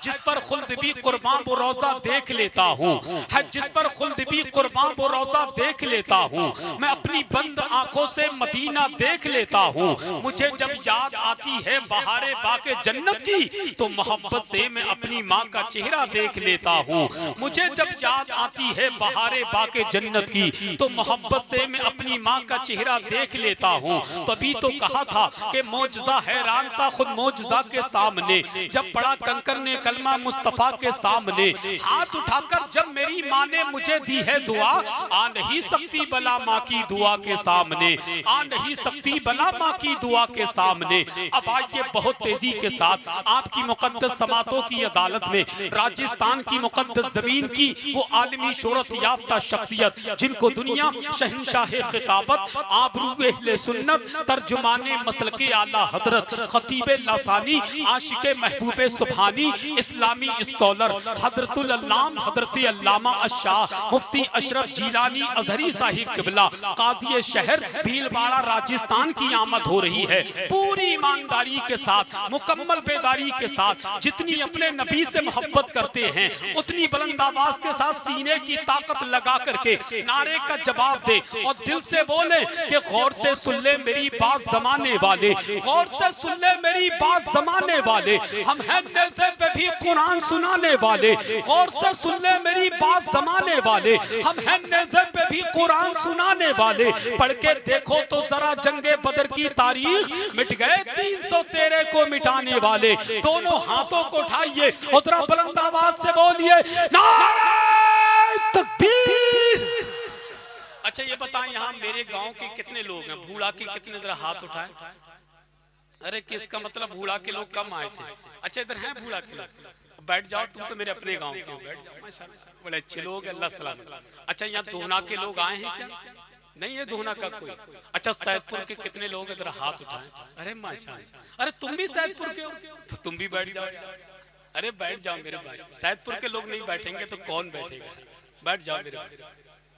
जिस पर खुल्द भी कुर्बान वो रोजा देख लेता हूँ, है जिस पर खुल्द भी कुर्बान वो रोजा देख लेता हूँ। मैं अपनी बंद आंखों से मदीना देख लेता हूँ। मुझे जब याद आती है बहारे बाके जन्नत की तो मोहब्बत से मैं अपनी माँ का चेहरा देख लेता हूँ। मुझे जब याद आती है बहारे बाके जन्नत की तो मोहब्बत से मैं अपनी माँ का चेहरा देख लेता हूँ। तभी तो कहा था कि मौजज़ा हैरान था खुद मौजज़ा के सामने, जब पड़ा कंकर ने कलमा मुस्तफा के सामने। हाथ उठाकर जब मेरी माँ ने मुझे दी है दुआ, आ नहीं सकती बला माँ की दुआ के सामने, आ नहीं सकती बला माँ की दुआ के सामने। अब आइए बहुत तेजी के साथ आपकी मुकद्दस समातों की अदालत में राजस्थान की मुकद्दस जमीन की वो आलमी शोहरत याफ्ता शख्सियत जिनको दुनिया शहंशाह खिताबत आबरू अहले सुन्नत तर्जुमाने मसलके आला हजरत खतीबे लासानी आशिके महबूबे सुभानी इस्लामी स्कॉलर हजरतुल अल्लाम हजरत अल्लामा अशाह मुफ्ती अशरफ जीलानी अजहरी साहिब किबला कादिये शहर भीलवाड़ा राजस्थान की आमद हो रही है। पूरी ईमानदारी के साथ मुकम्मल बेदारी के साथ जितनी अपने नबी से मोहब्बत करते हैं उतनी बुलंद आवाज के साथ सीने की ताकत लगा करके नारे का जवाब दे और दिल से बोले कि गौर से सुन ले मेरी बात जमाने वाले, गौर से सुन ले मेरी बात जमाने वाले, हम हैं नेज़े पे भी कुरान सुनाने वाले। गौर से सुन ले मेरी बात जमाने वाले, हम हैं नेज़े पे भी कुरान सुनाने वाले। पढ़ के देखो तो जरा जंगे बदर की तारीख, मिट गए 313 को मिटाने वाले। दोनों हाथों को उठाइए और जरा बुलंद आवाज से बोलिए नारे तकबीर। अच्छा ये बताएं यहाँ मेरे गांव के कितने लोग हैं, भूड़ा के कितने, जरा हाथ उठाएं। अरे किसका मतलब भूड़ा के लोग कम आए थे। अच्छा इधर हैं भूड़ा के लोग, बैठ जाओ, तुम तो मेरे अपने गांव के हो, बैठ जाओ, माशाल्लाह बड़े अच्छे लोग, अल्लाह सलामत। अच्छा यहाँ दोहना के लोग आए हैं क्या? नहीं है दोहना का कोई। अच्छा सैदपुर के कितने लोग इधर हाथ उठाएं। अरे माशाल्लाह, अरे तुम भी सैदपुर के हो तो तुम भी बैठ जाओ। अरे बैठ जाओ मेरे भाई, सैदपुर के लोग नहीं बैठेंगे तो कौन बैठेगा? बैठ जाओ मेरे भाई,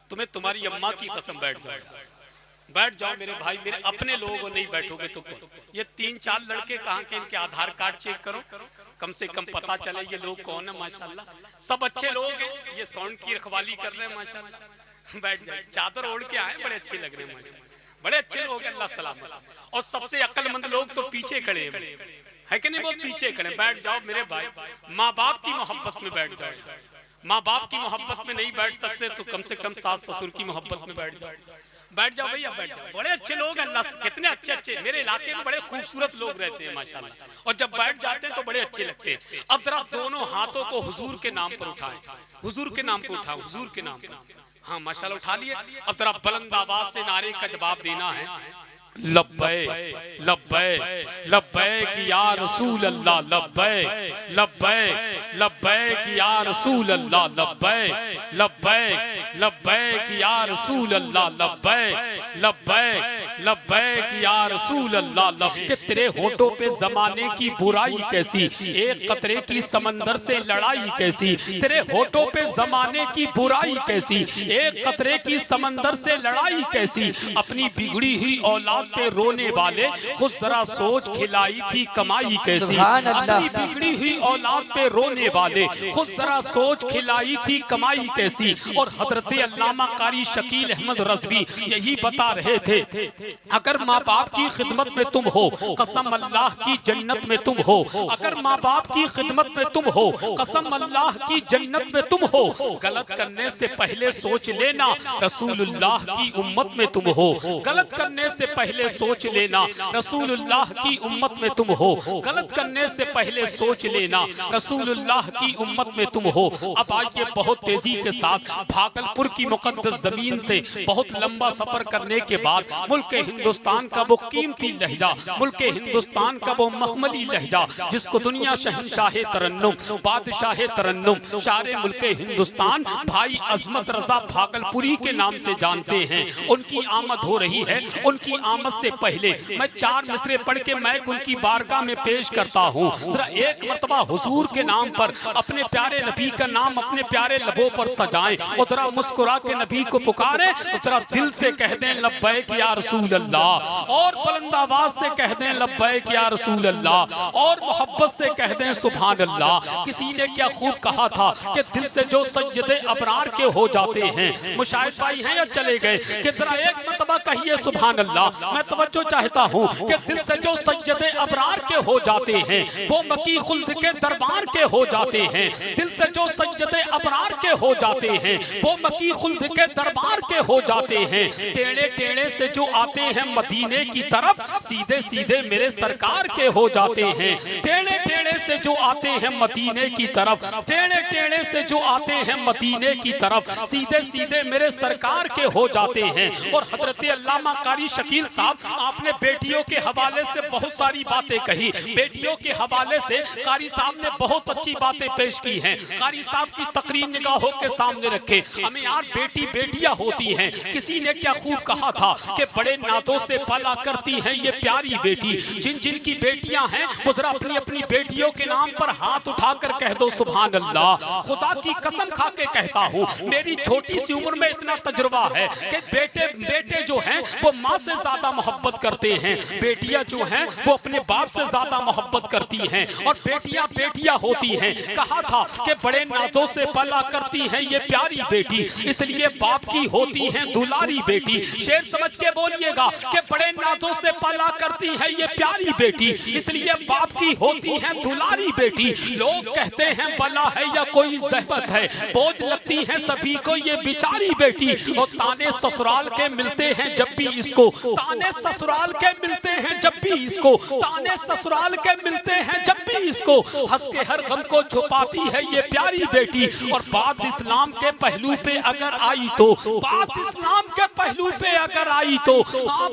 तुम्हें तुम्हारी अम्मा की कसम बैठ जाओ, बैठ जाओ मेरे भाई, मेरे अपने लोग नहीं बैठोगे तो कौन? ये 3-4 लड़के कहाँ के, इनके आधार कार्ड चेक करो, कम से कम पता चले ये लोग कौन है। माशाल्लाह सब अच्छे लोग हैं, ये साउंड की रखवाली कर रहे हैं माशाल्लाह। बैठ जाए, चादर ओढ़ के आए, बड़े अच्छे लग रहे हैं माशाल्लाह, बड़े अच्छे लोग हैं, अल्लाह सलामत। और सबसे अक्लमंद लोग तो पीछे खड़े है कि नहीं, वो पीछे खड़े। बैठ जाओ मेरे भाई, माँ बाप की मोहब्बत में बैठ जाओ। माँ बाप की मोहब्बत में नहीं बैठ सकते तो कम से कम सास ससुर की मोहब्बत में बैठ जाओ। बैठ जाओ भैया, बैठ जाओ, बड़े अच्छे लोग हैं, अल्लाह कितने अच्छे अच्छे मेरे इलाके में बड़े खूबसूरत लोग रहते हैं माशाल्लाह, और जब बैठ जाते हैं तो बड़े अच्छे लगते हैं। अब जरा दोनों हाथों को हुजूर के नाम पर उठाएं, हुजूर के नाम पर उठाओ, हुजूर के नाम पर। हाँ माशाल्लाह उठा लिए। अब जरा बुलंद आवाज से नारे का जवाब देना है, लब्बैक लब्बैक लब्बैक या रसूल अल्लाह, लब्बैक लब्बैक लब्बैक या रसूल अल्लाह, लब्बैक लब्बैक लब्बैक या रसूल अल्लाह, लब्बैक लब्बैक लब्बैक या रसूल अल्लाह। कि तेरे होठों पे जमाने की बुराई कैसी, एक कतरे की समंदर से लड़ाई कैसी। तेरे होठों पे जमाने की बुराई कैसी, एक कतरे की समंदर से लड़ाई कैसी। अपनी बिगड़ी हुई औलाद पे रोने वाले खुद जरा सोच, खिलाई थी कमाई कैसी। अपनी बिगड़ी हुई औलाद पे रोने वाले खुद जरा सोच, खिलाई थी कमाई कैसी। और हजरत अल्लामा कारी शकील अहमद रज़वी यही बता रहे थे, अगर माँ बाप की खिदमत में तुम हो कसम अल्लाह की जन्नत में तुम हो। अगर माँ बाप की खिदमत में तुम हो कसम अल्लाह की जन्नत में तुम हो। गलत करने से पहले सोच लेना रसूलुल्लाह की उम्मत में तुम हो। गलत करने से पहले सोच लेना रसूलुल्लाह की उम्मत में तुम हो। गलत करने से पहले सोच लेना रसूलुल्लाह की उम्मत में तुम हो। अब आइए बहुत तेजी के साथ भागलपुर की मुकद्दस जमीन से बहुत लंबा सफर करने के बाद मुल्क हिंदुस्तान का वो कीमती लहजा, मुल्क हिंदुस्तान का वो मखमली लहजा जिसको दुनिया शहंशाह तरन्नुम, बादशाह तरन्नुम, शारे मुल्क हिंदुस्तान भाई अजमत रजा भागलपुरी के नाम से जानते हैं। उनकी आमद हो रही है, उनकी आमद आमद से पहले मैं 4 मिसरे पढ़ के मैं उनकी बारगाह में पेश करता हूँ। जरा एक मर्तबा हुजूर के नाम पर अपने प्यारे नबी का नाम अपने प्यारे लबों पर सजाएं और जरा मुस्कुरा के नबी को पुकारें, जरा दिल से कह दें लब्बैक या रसूल अल्लाह, और बुलंद आवाज से कह दें लब्बैक या रसूल अल्लाह, और मोहब्बत से कह दें सुभान अल्लाह। किसी ने क्या खूब कहा था कि दिल से जो सज्जदे अबरार के हो जाते हैं, मुशाहिद भाई हैं या चले गए, कि जरा एक मर्तबा कहिए सुभान अल्लाह। मैं तवज्जो चाहता हूँ कि दिल से जो सज्जदे अबरार के हो जाते हैं वो मकी खुल्द के दरबार के हो जाते हैं। दिल से जो सज्जदे अबरार के हो जाते हैं वो मकी खुल्द के दरबार के हो जाते हैं। टेढ़े टेढ़े से जो आते हैं मदीने की तरफ, सीधे सीधे मेरे सरकार के हो जाते हैं। टेढ़े टेढ़े से जो आते हैं मदीने की तरफ, टेढ़े टेढ़े से जो आते हैं मदीने की तरफ, सीधे सीधे मेरे सरकार के हो जाते हैं। और हजरत अल्लामा कारी शकील साहब, आपने बेटियों के हवाले से बहुत सारी बातें कही, बेटियों के हवाले से कारी साहब ने बहुत अच्छी बातें पेश की हैं। कारी साहब की तकरीर निगाहों के सामने रखे। हमें यार बेटी बेटियां होती हैं। किसी ने क्या खूब कहा था कि बड़े नातों से पला करती हैं ये प्यारी बेटी। जिन जिन की बेटियां हैं वो जरा अपनी अपनी बेटियों के नाम पर हाथ उठाकर कह दो सुभान अल्लाह। खुदा की कसम खा के कहता हूँ, मेरी छोटी सी उम्र में इतना तजुर्बा है कि बेटे जो हैं वो माँ से ज्यादा मोहब्बत करते हैं, बेटियां जो हैं वो अपने बाप से ज्यादा मोहब्बत करती हैं, और बेटियां बेटियां होती हैं। कहा था कि बड़े नातों से पला करती हैं ये प्यारी बेटी, इसलिए बाप की होती हैं दुलारी बेटी। शेर समझ के बोलिएगा कि बड़े नातों से पला करती है ये प्यारी बेटी, इसलिए बाप की होती हैं दुलारी बेटी। लोग कहते हैं बला है या कोई ज़हमत है, बोझ लगती है सभी को ये बेचारी बेटी। और ताने ससुराल के मिलते हैं जब भी इसको, ताने ससुराल के मिलते हैं जब भी इसको, ताने ससुराल के मिलते हैं जब भी इसको, हंस के हर गम को छुपाती है ये प्यारी बेटी। और बात इस्लाम के पहलू पे अगर आई तो, बात इस्लाम के पहलू पे अगर आई तो,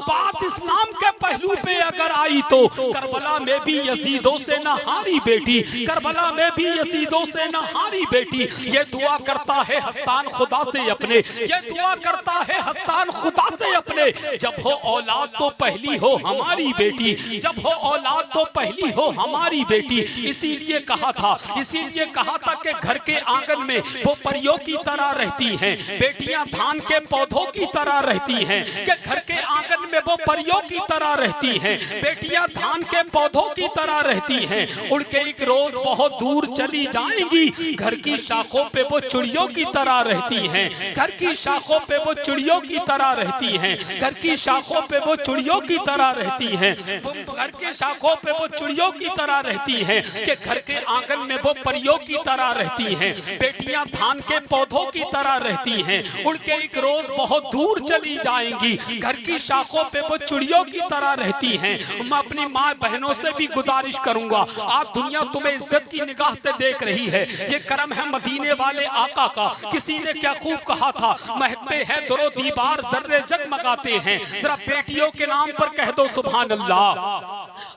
बात इस्लाम के पहलू पे अगर आई तो, करबला में भी यजीदों से न हारी बेटी, करबला में भी यजीदों से न हारी बेटी। ये दुआ करता है हसन खुदा से अपने, ये दुआ करता है हसन खुदा से अपने, जब हो औलाद तो पहली हो हमारी बेटी, जब हो औलाद तो पहली हो हमारी बेटी। इसीलिए कहा था कि घर के आंगन में वो परियों की तरह रहती हैं, बेटियां धान के पौधों की तरह रहती हैं, कि घर के आंगन में वो परियों की तरह रहती हैं, बेटियां धान के पौधों की तरह रहती हैं। उड़ के एक रोज बहुत दूर चली जाएंगी, घर की शाखों पे वो चिड़ियों की तरह रहती हैं, घर की शाखों पे वो चिड़ियों की तरह रहती हैं, घर की शाखों पे वो चिड़ियों की तरह रहती हैं, घर के शाखों पे वो चिड़ियों की तरह रहती हैं, कि घर के आंगन में वो परियों की तरह रहती हैं, बेटियां धान के पौधों की तरह रहती हैं। उड़ के एक रोज बहुत दूर चली जाएंगी, घर की शाखों पे वो चिड़ियों की तरह रहती हैं। मैं अपनी माँ बहनों से भी गुजारिश करूंगा, आज दुनिया तुम्हें इज्जत की निगाह से देख रही है, ये करम है मदीने वाले आका का। किसी ने क्या खूब कहा था, महकते हैं दरो दीवार जर्रे जगमगाते हैं, जरा बेटियों के नाम पर कह दो सुभान अल्लाह।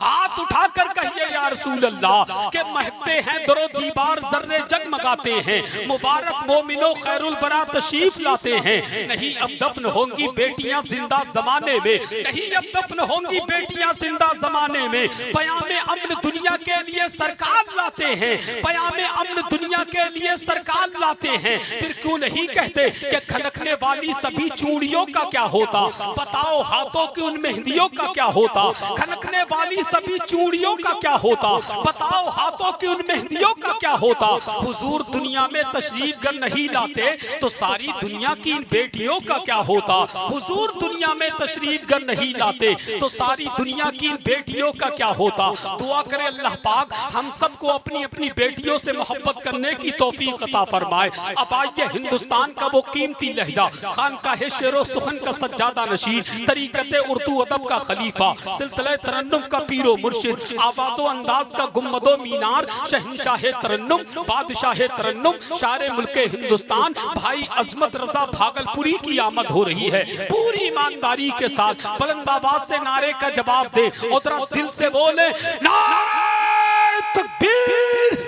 हाथ उठाकर कहिए या रसूल अल्लाह के महकते हैं दरो दीवार जर्रे जगमगाते हैं, मुबारक मोमिनो खैरुल बरा तशरीफ लाते हैं। नहीं अब दफन होंगी बेटियां जिंदा जमाने में, नहीं अब दफन होंगी बेटियां जिंदा जमाने में, पयामे अमन दुनिया के लिए सरकार लाते हैं, पयामे अमन दुनिया के लिए सरकार लाते हैं। फिर क्यों नहीं कहते कि खनकने वाली सभी चूड़ियों का क्या होता, बताओ हाथों की उन मेहंदियों का क्या होता, खनकने वाली सभी चूड़ियों का क्या होता, बताओ हाथों की उन मेहंदियों का क्या होता। हुजूर दुनिया में तशरीफ गर नहीं लाते तो सारी दुनिया की इन बेटियों का क्या होता, हुजूर दुनिया में तशरीफ गर नहीं लाते तो सारी दुनिया की इन बेटियों का क्या होता। दुआ करे अल्लाह पाक हम सबको अपनी अपनी बेटियों से मोहब्बत करने की तौफीक अता फरमाए। अब आइए हिंदुस्तान का वो कीमती लहजा, खानकाह शेरो सुखन का सज्जादा नशीर, तरीक़ते उर्दू अदब का खलीफा, सिलसिला तरन्नुम का पीरो मुर्शिद, आवाज़ो अंदाज का गुम्मदो मीनार, शहंशाह तरन्नुम, बादशाह तरन्नुम, शारे मुल्के हिंदुस्तान, भाई अजमत रजा भागलपुरी की आमद हो रही है। पूरी ईमानदारी के साथ बुलंद आवाज से नारे का जवाब दे और दिल से बोले नारे तकबीर।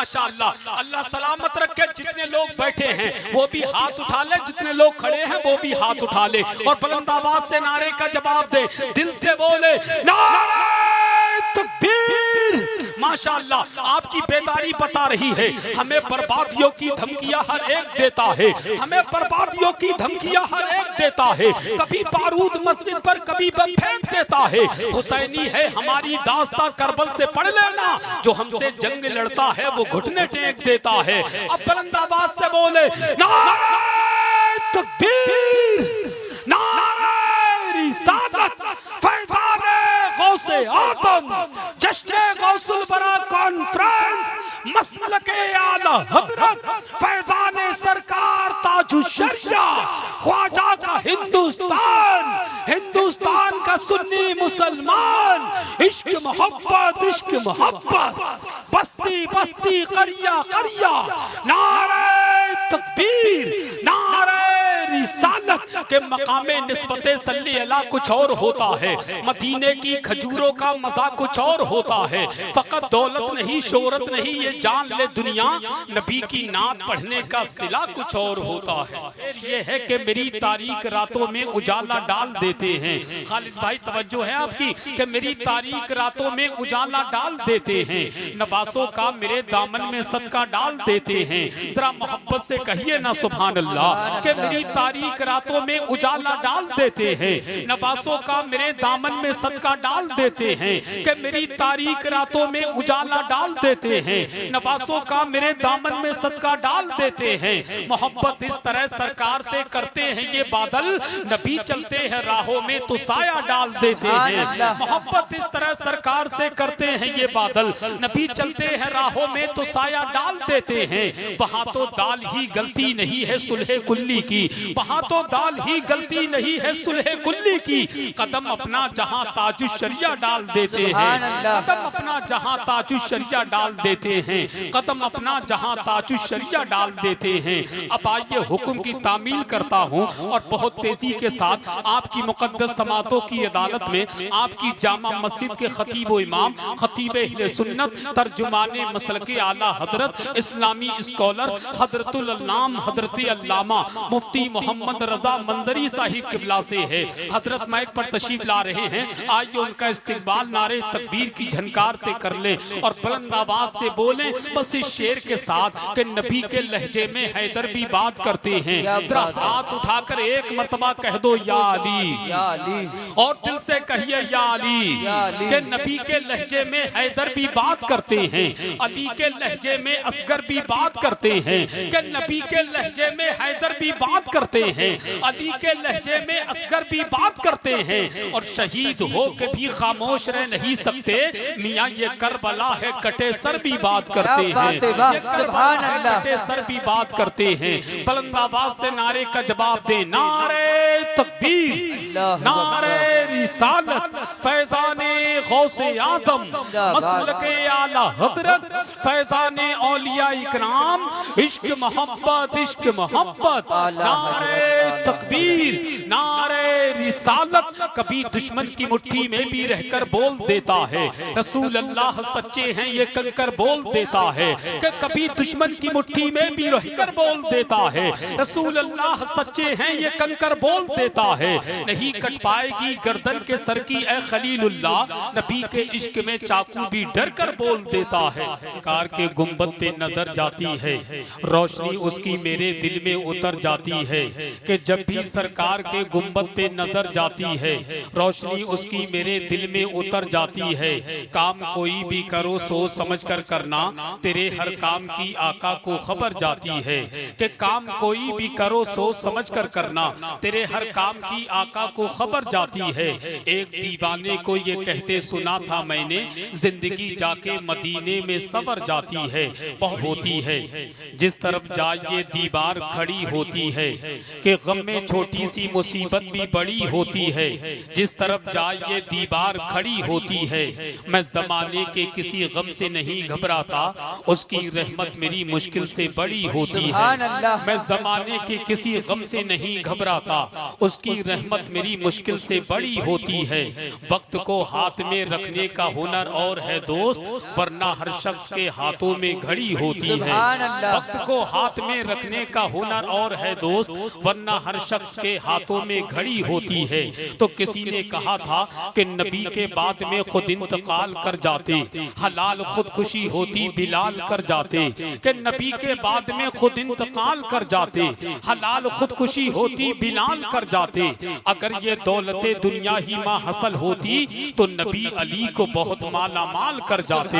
माशाअल्लाह, अल्लाह सलामत रखे। जितने लोग बैठे हैं वो भी हाथ उठा ले, जितने लोग खड़े हैं वो भी हाथ उठा ले और बुलंद आवाज से नारे का जवाब दे, दिल से बोले नारे तकबीर। माशाअल्लाह, आपकी बेदारी बता रही है, हमें बर्बादियों की धमकियां हर एक देता है, हमें बर्बादियों की धमकियां हर एक देता है। कभी बारूद मस्जिद पर, कभी बम फेंक देता है। हुसैनी है हमारी दास्तां करबल से पढ़ लेना, जो हमसे जंग लड़ता है वो घुटने टेक देता है। अब बुलंद आवाज से बोले नारे तकबीर, नारे रिसालत, फैज़ाने गौसे आदम, जश्न गौसुल बरा कॉन्फ्रेंस, मसलके आला हजरत, फैज़ाने सरकार ताजु शरिया, ख्वाजा का हिंदुस्तान, हिंदुस्तान का सुन्नी मुसलमान, इश्क मोहब्बत, इश्क मोहब्बत, बस्ती बस्ती करिया करिया, नारे तकबीर, नारे रिसालत के मकामे निस्बते सल्ली अला कुछ और होता है, मदीने की खजूरों का मजा कुछ और होता है। फकत दौलत नहीं, शोहरत नहीं, ये जान ले दुनिया, नबी की नात पढ़ने का सिला कुछ और होता है। ये है कि मेरी तारीक रातों में उजाला डाल देते हैं। खालिद भाई तवज्जो है आपकी कि मेरी तारीक रातों में उजाला डाल देते हैं, नवासों का मेरे दामन में सदका डाल देते हैं। जरा मोहब्बत से कहिए ना सुभान अल्लाह कि मेरी तारीक रातों में उजाला डाल देते हैं, नवासों का मेरे दामन में सदका डाल देते हैं। कि मेरी तारीक रातों में उजाला डाल देते हैं, नवासों का मेरे दामन में सदका डाल देते हैं। मोहब्बत इस तरह सरकार से करते हैं ये बादल, नबी चलते हैं राहों में तो साया डाल देते हैं। मोहब्बत इस तरह सरकार से करते हैं ये बादल, नबी चलते हैं राहों में तो साया डाल देते हैं। वहां तो दाल ही गलती नहीं है सुलह कुल्ली की, वहां तो दाल ही गलती नहीं है सुलह कुल्ली की। कदम अपना जहां ताजु शरिया डाल देते हैं, कदम अपना जहां ताजु शरिया डाल देते हैं, कदम अपना जहां ताजु शरिया डाल देते हैं। अब आइए हुक्म की तामील करता हूं और बहुत तेजी के साथ आपकी मुकद्दस समातों की अदालत में आपकी जामा मस्जिद के खतीब व इमाम, खतीब अहले सुन्नत, तर्जुमाने मसलके आला हजरत, इस्लामी स्कॉलर हजरतुल अल्लाम हजरत अल्लामा मुफ्ती मोहम्मद रजा मंदरी साहिब किबला से है। हजरत माइक पर तशरीफ ला रहे हैं, आइए उनका इस्तिकबाल नारे तकबीर की झनकार से कर ले और बुलंद आवाज से बोले बस इस शेर के साथ कि नबी के लहजे में हैदर भी बात करते हैं। जरा हाथ उठाकर एक मर्तबा कह दो या अली, और दिल से कहिए या अली। कि नबी के लहजे में हैदर भी बात करते हैं, अली के लहजे में असगर भी बात करते हैं। कि नबी के लहजे में हैदर भी बात करते हैं, अली के लहजे में असगर भी बात करते हैं। और शहीद हो के भी खामोश रह नहीं सकते, मियां ये करबला है कटे सर भी बात करते हैं, सुभान अल्लाह, कटे सर भी बात करते हैं। बुलंद आवाज से नारे का जवाब दे, नारे तकबीर, नारे रिसालत, फैज़ाने गौसे आज़म, मसलके आला हजरत, फैज़ाने औलिया इकराम, इश्क मोहब्बत, इश्क मोहब्बत, नारे तकबीर, नारे रिसालत। कभी दुश्मन की मुट्ठी में भी रहकर बोल देता है, रसूल अल्लाह सच्चे हैं ये कंकर बोल देता है। कि कभी दुश्मन की मुट्ठी में भी रहकर बोल देता है, रसूल अल्लाह सच्चे हैं ये कंकर बोल देता है। नहीं कट पाएगी गर्दन के सर की ए खलीलुल्लाह, नबी के इश्क में चाकू भी डर कर बोल देता है। कार के गुंबद पे नजर जाती है, रोशनी उसकी मेरे दिल में उतर जाती है। कि जब भी सरकार के गुंबद पे नजर जाती है, रोशनी उसकी मेरे दिल में उतर जाती है। काम कोई भी करो सोच समझ कर करना, तेरे हर काम की आका को खबर जाती है। कि काम कोई भी करो सोच समझ कर करना, तेरे हर काम की आका को खबर जाती है। एक दीवाने को ये कहते सुना था मैंने, जिंदगी जाके मदीने में सवर जाती है। बहुत होती है जिस तरफ जाए दीवार खड़ी होती है, कि गम में छोटी सी मुसीबत भी बड़ी होती है, जिस तरफ जाए ये दीवार खड़ी होती है। मैं जमाने के किसी गम से नहीं घबराता, उसकी रहमत मेरी मुश्किल से बड़ी होती है। मैं जमाने के किसी गम से नहीं घबराता, उसकी रहमत मेरी मुश्किल से बड़ी होती है। वक्त को हाथ में रखने का हुनर और है दोस्त, वरना हर शख्स के हाथों में घड़ी होती है। वक्त को हाथ में रखने का हुनर और है दोस्त, वरना हर शख्स के हाथों में घड़ी होती है। तो किसी ने कहा था कि नबी के बाद में खुद इंतकाल कर जाते, हलाल खुदकुशी होती बिलाल कर जाते। कि नबी के बाद में खुद इंतकाल कर जाते, हलाल खुदकुशी होती बिलाल कर जाते। अगर ये दौलते दुनिया ही माँ हसल होती तो नबी अली को बहुत माला माल कर जाते।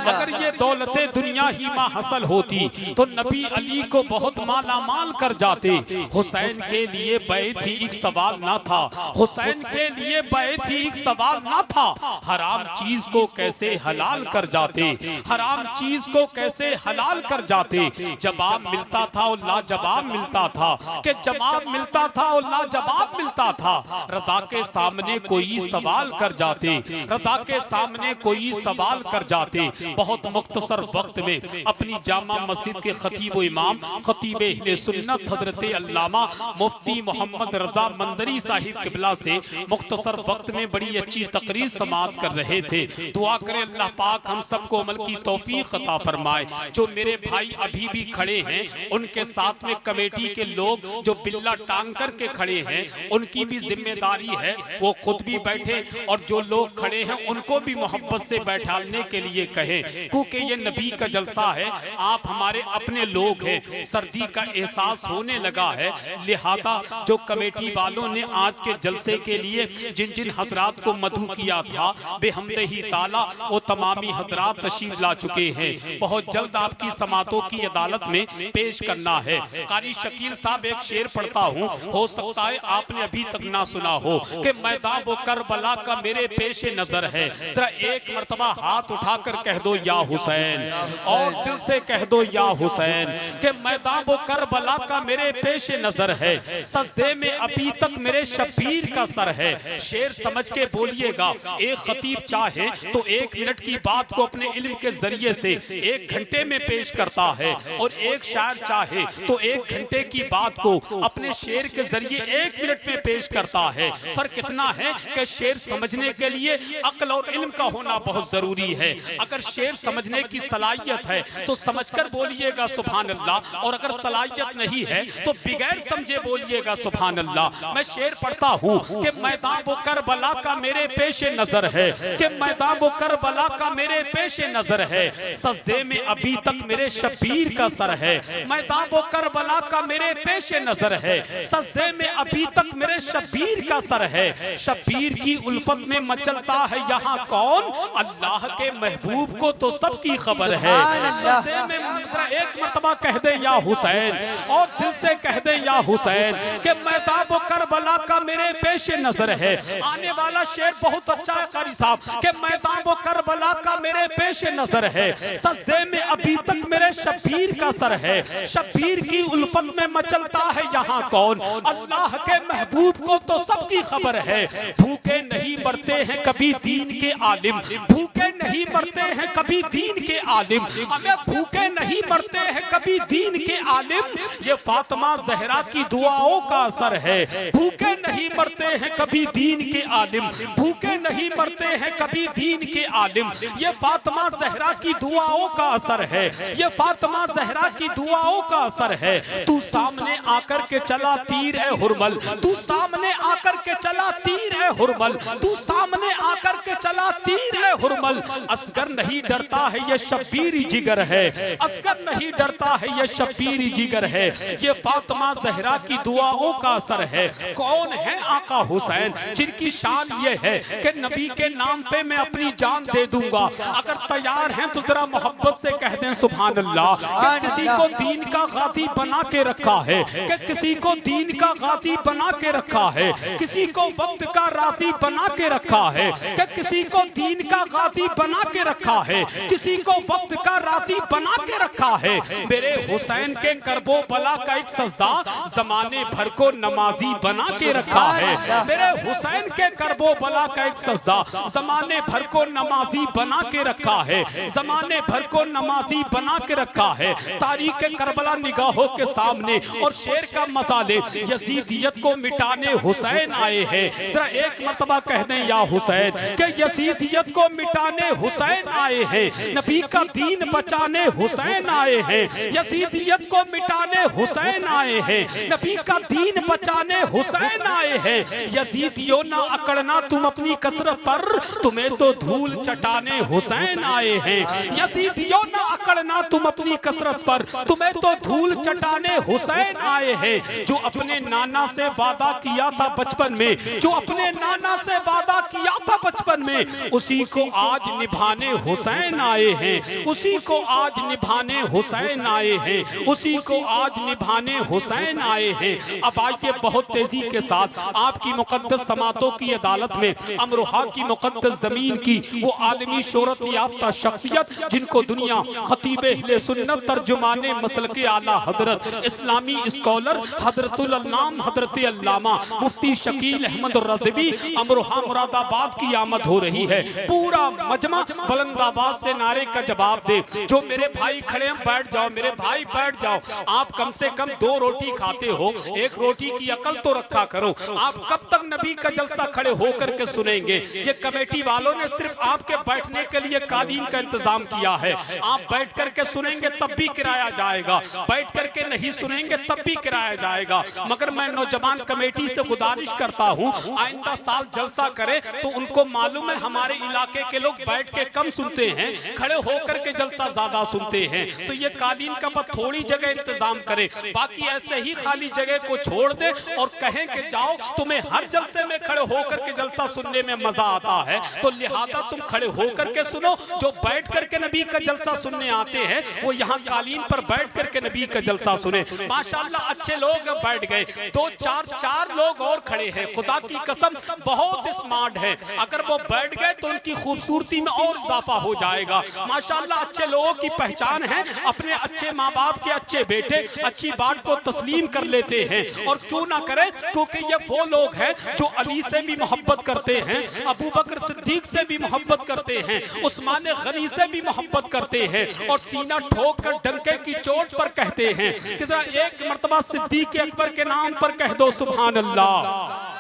अगर ये दौलते दुनिया ही माँ हसल होती तो नबी अली को बहुत माला माल कर जाते। हुसैन के लिए बैत ही एक सवाल ना था, हुसैन के लिए बैत ही एक सवाल ना था। हराम चीज को कैसे हलाल कर जाते, हराम चीज को कैसे हलाल कर जाते। जवाब मिलता था और लाजवाब मिलता था, कि जवाब मिलता था और लाजवाब मिलता था। रज़ा के सामने कोई सवाल कर जाते, रज़ा के सामने कोई सवाल कर जाते। बहुत मुख्तसर वक्त में अपनी जामा मस्जिद के खतीब इमाम खतीब अहले सुन्नत हजरत अल्लामा मुफ्ती मोहम्मद रजा मंदरी साहिब किबला से मुख्तसर वक्त में बड़ी अच्छी तकरीर समाअत कर रहे थे। दुआ करें अल्लाह पाक हम सबको अमल की तौफीक अता फरमाए। जो मेरे भाई अभी भी खड़े हैं, उनके साथ में कमेटी के लोग जो बिल्ला टांग करके खड़े हैं, उनकी भी जिम्मेदारी है वो खुद भी बैठे और जो लोग खड़े हैं उनको भी मोहब्बत से बैठाने के लिए कहें, क्योंकि ये नबी का जलसा है। आप हमारे अपने लोग हैं, सर्दी का एहसास होने लगा है। लिहाजा जो कमेटी वालों ने आज के जलसे के लिए जिन जिन हजरात को मधु किया था, बेहमदही ताला वो तमामी हजरात तशरीफ ला चुके हैं। बहुत जल्द आपकी समातों की अदालत में पेश करना है। कारी शकील साहब एक शेर पढ़ता हूँ, हो सकता है आपने अभी तक ना सुना हो, कि मैदान वो करबला का मेरे पेशे नजर है। जरा एक मर्तबा हाथ उठाकर कह दो या हुसैन, और दिल से कह दो या हुसैन, कि मैदान वो करबला का मेरे पेशे नजर है। सजदे में अभी तक मेरे शबीर का सर है। शेर समझ के बोलिएगा। एक खतीब चाहे तो 1 मिनट की बात को अपने इल्म के जरिए से 1 घंटे में पेश करता है, और एक शायर चाहे तो 1 घंटे की बात को अपने शेर के जरिए 1 मिनट में पेश करता है। फर्क कितना है कि शेर समझने के लिए अक्ल और इल्म का होना बहुत जरूरी है। अगर शेर समझने की सलाहियत है तो समझकर बोलिएगा सुभान अल्लाह, और अगर सलाहियत नहीं है तो बिगैर समझे बोलिएगा सुभान अल्लाह। मैं शेर पढ़ता हूँ कि मैदान वो करबला का मेरे पेशे नजर है, कि मैदान वो करबला का मेरे पेशे नजर है। सजदे में अभी तक मेरे शबीर का सर है। मैदान वो करबला का मेरे पेशे नजर है। सजदे में अभी तक मेरे शबीर का सर है। शबीर की उल्फत में मचलता है यहाँ कौन, अल्लाह के महबूब को तो सबकी खबर है। सजदे में एक मर्तबा कह दे या हुसैन, और दिल से कह दे या हुसैन, कि मैदान वो करबला का मेरे पेशे नजर है। आने वाला शेर बहुत अच्छा है कारी साहब, कि मैदान वो करबला का मेरे पेशे नजर है। सजदे में अभी तक मेरे शबीर का सर है। शबीर की उल्फत में मचलता है यहाँ कौन, अल्लाह के महबूब को तो सबकी खबर है। भूखे नहीं मरते हैं कभी दीन के आलिम, भूखे नहीं मरते हैं कभी दीन के आलिम, अगर भूखे नहीं मरते हैं कभी दीन के आलिम, ये फातिमा जहरा की दुआओं का असर है। भूखे नहीं मरते हैं कभी दीन के आलिम, भूखे नहीं मरते हैं कभी दीन के आलिम, ये फातिमा जहरा की दुआओं का असर है। ये फातिमा जहरा की दुआओं का असर है। तू सामने आकर के चला तीर है हुरमल, तू सामने आकर के चला तीर है हुरमल, तू सामने आकर के चला तीर है हुरमल। असगर नहीं डरता है ये शबीर जिगर है, असगर नहीं डरता है ये शबीर जिगर है। ये फातिमा जहरा की दुआओं का असर है। कौन है आका हुसैन, जिनकी शान ये है कि नबी के नाम पे मैं अपनी जान दे दूंगा। अगर तैयार हैं तो जरा मोहब्बत से कह दें सुभान अल्लाह। कि किसी को दीन का गाजी बना के रखा है, कि किसी को दीन का गाजी बना के रखा है, किसी को वक्त का राजी बना के रखा है, कि किसी को दीन का गाजी बना के रखा है, किसी को वक्त का राजी बना के रखा है। मेरे हुसैन के करबो बला का एक सजदा जमाने भर को नमाजी बना के रखा है। मेरे हुसैन के करबो बला का एक सजदा जमाने भर को नमाजी बना के रखा है, जमाने भर को नमाजी बना के रखा है। तारीख करबला निगाहों के सामने और शेर का मजा ले, यजीदियत को मिटाने हुसैन आए हैं। जरा एक मर्तबा कह दें या हुसैन कि यजीदियत को मिटाने हुसैन आए हैं, नबी का दीन बचाने हुसैन आए हैं। यजीदियत को मिटाने हुसैन आए हैं, नबी का दीन बचाने हुसैन आए हैं। यजीदियों ना अकड़ना तुम अपनी कसरत पर, तुम्हें तो धूल चटाने हुसैन आए हैं। यजीदियों ना अकड़ना तुम अपनी कसरत पर, तुम्हें तो धूल चटाने हुसैन आए हैं। जो अपने नाना से वादा किया था बचपन में, जो अपने नाना से वादा किया था बचपन में, उसी को आज निभाने हुसैन आए हैं। उसी को आज निभाने हुसैन आए हैं। उसी को आज निभाने हुसैन आए हैं। अब आइए बहुत तेजी के साथ आपकी मुकद्दस समातों की अदालत में अमरोहा की मुकद्दस जमीन की वो आलमी शोहरत याफ्ता शख्सियत जिनको दुनिया खतीबे अहले सुन्नत तर्जुमाने मसलके आला हजरत इस्लामी स्कॉलर हजरतुल अल्लाम हजरत अल्लामा मुफ्ती शकील अहमद रज़वी अमरोहा मुरादाबाद की आमद हो रही है। पूरा मजमा बुलंद आवाज से नारे का जवाब दे। जो मेरे भाई खड़े हैं बैठ जाओ, मेरे भाई बैठ जाओ। आप कम से कम 2 रोटी खाते हो, 1 रोटी की अकल तो रखा करो। आप कब तक नबी का जलसा खड़े होकर के सुनेंगे? ये कमेटी वालों ने सिर्फ आपके बैठने के लिए कालीन का इंतजाम किया है। आप बैठ करके सुनेंगे तब भी किराया जाएगा, बैठ करके नहीं सुनेंगे तब भी किराया जाएगा। मगर मैं नौजवान कमेटी से गुजारिश करता हूँ आइंदा साल जलसा करे तो उनको मालूम है हमारे इलाके के लोग बैठ के कम सुनते हैं, खड़े होकर के जलसा ज्यादा सुनते हैं। तो ये कालीन का पर थोड़ी जगह इंतजाम करे, बाकी ऐसे ही खाली जगह को छोड़ दे और कहें कि जाओ तुम्हें हर जलसे में खड़े होकर के जलसा सुनने में मजा आता है, तो लिहाजा तुम खड़े होकर के सुनो। जो बैठ करके नबी का जलसा सुनने आते हैं वो यहाँ कालीन पर बैठ करके नबी का जलसा सुने। माशाल्लाह अच्छे लोग बैठ गए, 2-4 लोग और खड़े हैं। खुदा की कसम बहुत स्मार्ट है, अगर वो बैठ गए तो उनकी खूबसूरती में और इजाफा हो जाएगा। माशाल्लाह अच्छे लोगों की पहचान है अपने अच्छे माँ बाप के अच्छे बेटे अच्छी बात को तस्लीम कर लेते हैं। और क्यों ना करें, क्योंकि ये वो लोग हैं जो अली से भी मोहब्बत करते हैं, अबू बकर सिद्दीक से भी मोहब्बत करते हैं, उस्मान गनी से भी मोहब्बत करते हैं और सीना ठोक कर डंके की चोट पर कहते हैं कि जरा एक मर्तबा सिद्दीक अकबर के नाम पर कह दो सुभान अल्लाह,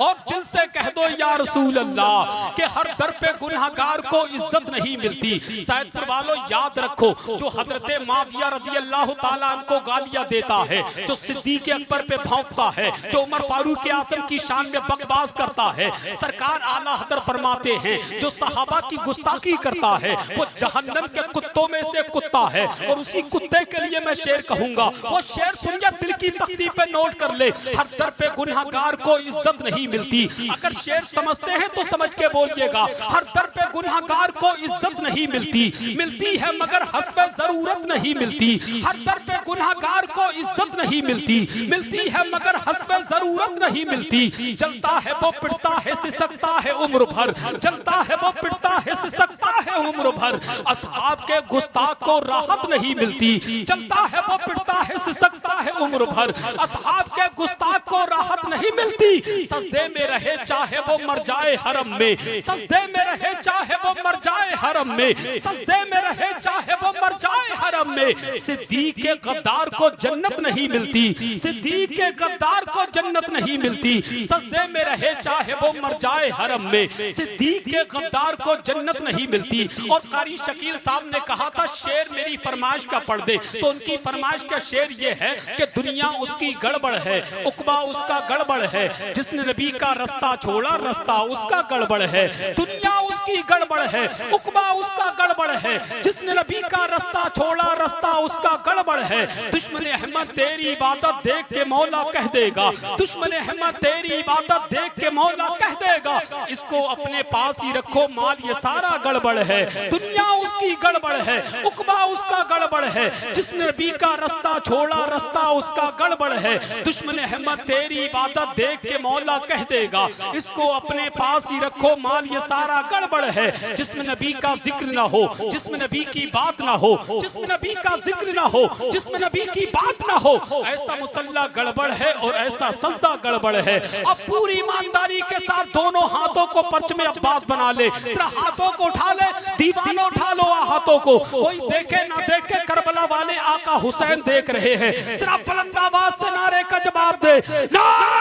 और दिल से कह दो या रसूल अल्लाह कि हर दर पे गुनहगार को इज्जत नहीं मिलती। सैयदपुर वालों याद रखो, जो हजरत माविया रज़ी अल्लाह ताला को गालियां देता है, जो सिद्दीक अकबर पे भौंकता है, जो उमर फारूक आजम की शान में बकवास करता है, सरकार आला हज़रत फरमाते हैं जो सहाबा की गुस्ताखी करता है वो जहन्नम के कुत्तों में से कुत्ता है। और उसी कुत्ते के लिए मैं शेर कहूंगा, वो शेर सुनिए दिल की तख्ती पे नोट कर ले, हर दर पे गुनहगार को इज्जत नहीं मिलती। अगर शेर समझते हैं तो समझ के बोलिएगा, हर दर पे गुनहगार को इज्जत नहीं मिलती, मिलती है मगर हस्बे जरूरत नहीं मिलती। हर दर पे गुनहगार को इज्जत नहीं मिलती, मिलती है मगर हस्बे जरूरत नहीं मिलती। जलता है वो पिटता है सिसकता है उम्र भर, जलता है वो पिटता है सिसकता है उम्र भर। असहाब के गुस्ताख को राहत नहीं मिलती, जलता है वो पिटता है सिसकता है उम्र भर। असहाब के गुस्ताख को राहत नहीं मिलती। सजदे में रहे चाहे वो मर जाए हरम में, सजदे में रहे चाहे वो मर जाए हरम में, सजदे में रहे चाहे वो मर जाए हरम में। सिद्दीक के गद्दार को जन्नत नहीं मिलती, सिद्दीक के गद्दार को जन्नत नहीं मिलती। सजदे में रहे चाहे वो मर जाए हरम में, सिद्दीक के गद्दार को जन्नत नहीं मिलती। और कारी शकील साहब ने कहा था शेर मेरी फरमाइश का पढ़ दे, तो उनकी फरमाइश का शेर ये है कि दुनिया उसकी गड़बड़ है, उकबा उसका गड़बड़ है, जिसने नबी का रास्ता छोड़ा रास्ता उसका गड़बड़ है। दुनिया उसकी गड़बड़ है, उकबा उसका गड़बड़ है, जिसने नबी का रास्ता छोड़ा रास्ता उसका गड़बड़ है। दुश्मन अहमद तेरी इबादत देख के मौला कह देगा, दुश्मन अहमद तेरी इबादत देख के मौला कह देगा, इसको अपने पास ही रखो माल ये सारा गड़बड़ है। दुनिया उसकी गड़बड़ है, उकबा उसका गड़बड़ है, जिसने नबी का रास्ता छोड़ा रास्ता उसका गड़बड़ है। दुश्मन अहमद तेरी इबादत देख के मौला कह देगा इसको अपने पास ही रखो, माल ये सारा गड़बड़ है। जिसमें नबी का जिक्र ना हो, जिसमें नबी की बात ना हो, जिसमें नबी का जिक्र ना हो, जिसमें नबी की बात ना हो, ऐसा मुसल्ला गड़बड़ है और ऐसा सजदा गड़बड़ है। अब पूरी ईमानदारी के साथ दोनों हाथों को पर्च में अब्बास बना ले, तेरा हाथों को उठा ले, दीवाना उठा लो हाथों को, कोई देखे ना देखे, करबला वाले आका हुसैन देख रहे हैं। तेरा बुलंद आवाज से नारे का जवाब दे, नारे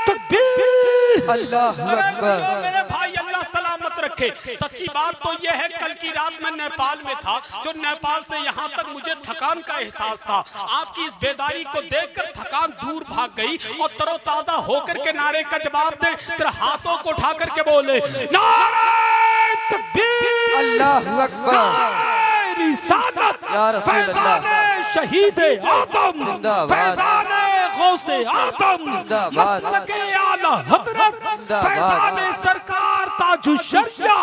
तकबीर, अल्लाहु अकबर। मेरे भाई अल्लाह सलामत रखे। सच्ची बात तो यह है, कल की रात मैं नेपाल में था, जो नेपाल से यहाँ तक मुझे थकान का एहसास था। आपकी इस बेदारी को देखकर थकान दूर भाग गई और तरोताजा होकर के नारे का जवाब दे, तेरे हाथों को उठा करके बोले, नारे तकबीर, अल्लाहु अकबर, रिसालत, फैज़ान शहीद आदम, फैज़ान गौसे आदम, मसलके आला हज़रत, फैज़ान सरकार ताजुश्शरिया,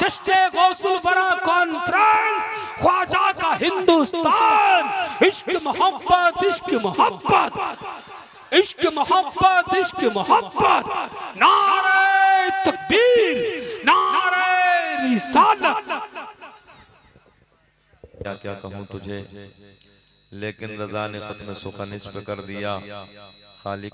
जश्न गौसुल वरा कॉन्फ्रेंस, ख्वाजा का हिंदुस्तान, इश्क मोहब्बत, इश्क मोहब्बत, इश्क मोहब्बत, इश्क मोहब्बत, नारे तकबीर, नारे रिसालत। क्या क्या कहूँ तुझे, लेकिन रज़ा ने ख़त्म सुखन इस पे कर दिया। खालिक